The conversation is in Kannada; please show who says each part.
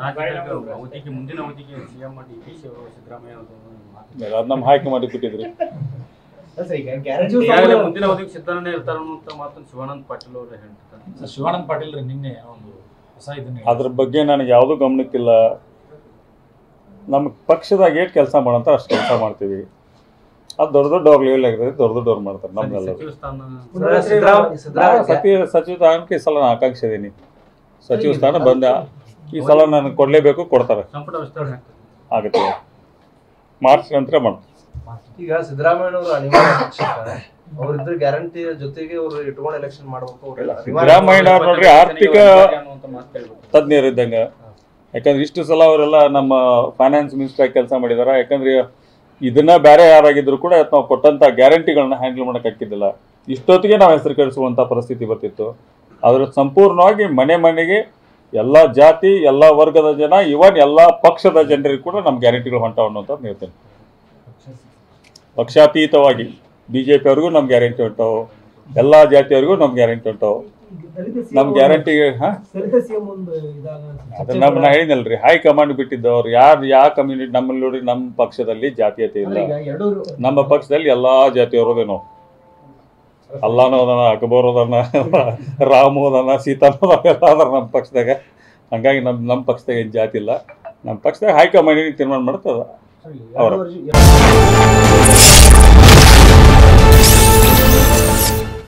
Speaker 1: ಅವಧಿಗೆ ಮುಂದಿನ ಅವಧಿಗೆ ಸಿಎಂ ಡಿಕೆಶಿ ಅವರು ಸಿದ್ದರಾಮಯ್ಯ ಅವರು
Speaker 2: ಅದು ನಮ್ಮ ಹೈಕಮಾಂಡ್ ಬಿಟ್ಟಿದ್ರಿ.
Speaker 1: ಮುಂದಿನ ಅವಧಿಗೆ ಸಿದ್ದರಾಮಯ್ಯ ಇರ್ತಾರ ಅಂತ ಮಾತನ್ನು ಶಿವಾನಂದ ಪಾಟೀಲ್ ಅವರು ಹೇಳ್ತಾರೆ.
Speaker 3: ಶಿವಾನಂದ ಪಾಟೀಲ್ ರೀ ನಿನ್ನೆ ಒಂದು ಹೊಸ ಇದನ್ನ
Speaker 2: ಅದ್ರ ಬಗ್ಗೆ ನನಗೆ ಯಾವುದೂ ಗಮನಕ್ಕಿಲ್ಲ. ನಮ್ಮ ಪಕ್ಷದಾಗ ಏನು ಕೆಲಸ ಮಾಡೋಂತ ಅಷ್ಟು ಕೆಲಸ ಮಾಡ್ತೀವಿ. ಅದು ದೊಡ್ಡ ದೊಡ್ಡವ್ರು ಲೆವೆಲ್ ಆಗಿರ್ತದೆ, ದೊಡ್ಡ ದೊಡ್ಡವ್ರು ಮಾಡ್ತಾರೆ. ನಮ್ಮೆಲ್ಲ ಸಚಿವ ಸ್ಥಾನಕ್ಕೆ ಈ ಸಲ ನಾನು ಆಕಾಂಕ್ಷೆ ಇದೀನಿ. ಸಚಿವ ಸ್ಥಾನ ಬಂದ ಈ ಸಲ ನಾನು ಕೊಡಲೇಬೇಕು, ಕೊಡ್ತಾರೆ.
Speaker 1: ಸಂಪುಟ ವಿಸ್ತರಣೆ
Speaker 2: ಆಗುತ್ತೆ, ಮಾರ್ಚ್ ನಂತರ ಮಾಡ್ತಾರೆ.
Speaker 4: ಈಗ ಸಿದ್ದರಾಮಯ್ಯನವರು ಅನಿವಾರ್ಯ ಅವರಿದ್ರ ಗ್ಯಾರಂಟಿ ಜೊತೆಗೆ ಅವರು ಇಟ್ಕೊಂಡು ಎಲೆಕ್ಷನ್ ಮಾಡಬೇಕು.
Speaker 2: ಸಿದ್ದರಾಮಯ್ಯ ಅವ್ರು ನೋಡ್ರಿ ಆರ್ಥಿಕ ತಜ್ಞರು ಇದ್ದಂಗೆ. ಯಾಕಂದ್ರೆ ಇಷ್ಟು ಸಲ ಅವರೆಲ್ಲ ನಮ್ಮ ಫೈನಾನ್ಸ್ ಮಿನಿಸ್ಟರ್ ಕೆಲಸ ಮಾಡಿದಾರ. ಯಾಕಂದ್ರೆ ಇದನ್ನ ಬೇರೆ ಯಾರಾಗಿದ್ರು ಕೂಡ ನಾವು ಕೊಟ್ಟಂತ ಗ್ಯಾರಂಟಿಗಳನ್ನ ಹ್ಯಾಂಡಲ್ ಮಾಡಕ್ ಹಾಕಿದ್ದಿಲ್ಲ. ಇಷ್ಟೊತ್ತಿಗೆ ನಾವು ಹೆಸರು ಕೆಡಿಸುವಂತ ಪರಿಸ್ಥಿತಿ ಬರ್ತಿತ್ತು. ಅದ್ರ ಸಂಪೂರ್ಣವಾಗಿ ಮನೆ ಮನೆಗೆ ಎಲ್ಲ ಜಾತಿ, ಎಲ್ಲ ವರ್ಗದ ಜನ, ಇವನ್ ಎಲ್ಲ ಪಕ್ಷದ ಜನರಿಗೂ ಕೂಡ ನಮ್ಮ ಗ್ಯಾರಂಟಿಗಳು ಹೊಂಟಾವ ಅನ್ನೋಂಥದ್ದು ಹೇಳ್ತೇನೆ. ಪಕ್ಷಾತೀತವಾಗಿ ಬಿಜೆಪಿ ಅವ್ರಿಗೂ ನಮ್ಮ ಗ್ಯಾರಂಟಿ ಹೊಂಟಾವು, ಎಲ್ಲ ಜಾತಿಯವ್ರಿಗೂ ನಮ್ಮ ಗ್ಯಾರಂಟಿ ಹೊಂಟಾವು. ನಮ್ಮ ಗ್ಯಾರಂಟಿಗೆ ಅದನ್ನ ನಾ ಹೇಳಿನಲ್ರಿ, ಹೈಕಮಾಂಡ್ ಬಿಟ್ಟಿದ್ದವ್ರು ಯಾರು ಯಾವ ಕಮ್ಯುನಿಟಿ. ನಮ್ಮಲ್ಲಿ ನೋಡಿ, ನಮ್ಮ ಪಕ್ಷದಲ್ಲಿ ಜಾತೀಯತೆ ಇಲ್ಲ. ನಮ್ಮ ಪಕ್ಷದಲ್ಲಿ ಎಲ್ಲಾ ಜಾತಿಯವರು ನಾವು ಅಲ್ಲಾನು ಅದಾನ, ಅಕ್ಬರ್ ಅದಾನ, ರಾಮು ಅದಾನ, ಸೀತಾನು ಅದಾನ ಅದಾರ ನಮ್ಮ ಪಕ್ಷದಾಗ. ಹಂಗಾಗಿ ನಮ್ಮ ಪಕ್ಷದಾಗ ಏನು ಜಾತಿ ಇಲ್ಲ. ನಮ್ಮ ಪಕ್ಷದಾಗ ಹೈಕಮಾಂಡ್ ತೀರ್ಮಾನ ಮಾಡ್ತದ ಅವ್ರ